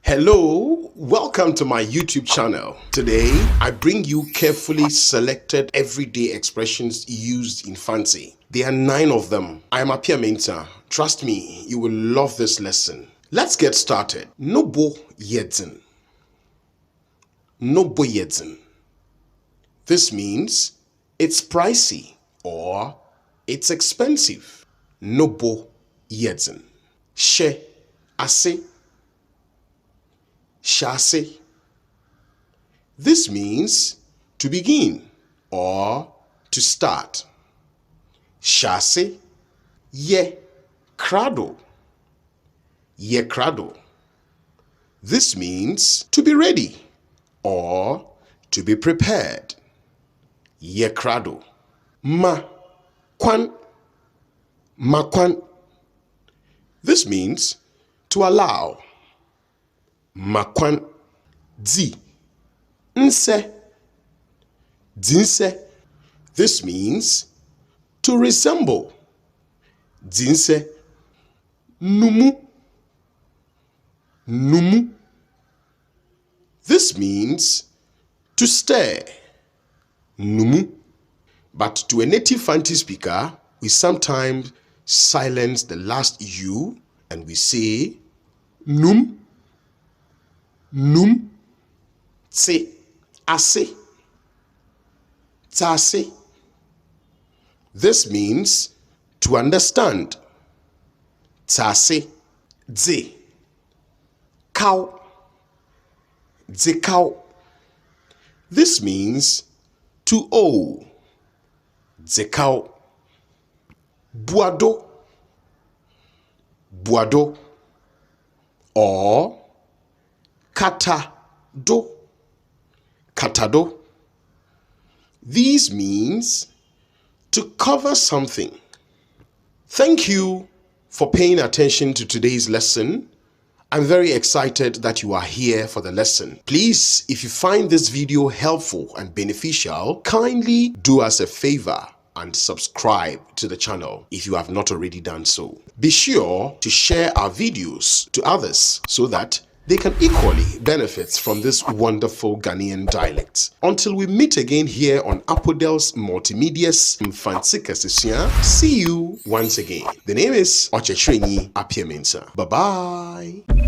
Hello, welcome to my YouTube channel. Today, I bring you carefully selected everyday expressions used in Fante. There are 9 of them. I am Apia Menta. Trust me, you will love this lesson. Let's get started. Nobo yedzin. Nobo yedzin. This means it's pricey or it's expensive. Nobo yedzin. She ase. Shase. This means to begin or to start. Shase. Ye krado. Ye krado. This means to be ready or to be prepared. Ye krado. Ma kwan. Ma kwan. This means to allow. Makwan. Di. Nse. Dinse. This means to resemble. Dinse. Numu. Numu. This means to stare. Numu. But to a native Fante speaker, we sometimes silence the last U and we say num. Num. Tse. Ase. Tase. This means to understand. Tase. Dze. Cow. Dze cow. This means to owe. Dze cow. Buado. Buado. Or katado. Katado. These means to cover something. Thank you for paying attention to today's lesson. I'm very excited that you are here for the lesson. Please, if you find this video helpful and beneficial, kindly do us a favor and subscribe to the channel if you have not already done so. Be sure to share our videos to others so that they can equally benefit from this wonderful Ghanaian dialect. Until we meet again here on Apodel's Multimedia's Fante Kasisia, see you once again. The name is Ochechrenyi Apia Mensah. Bye-bye.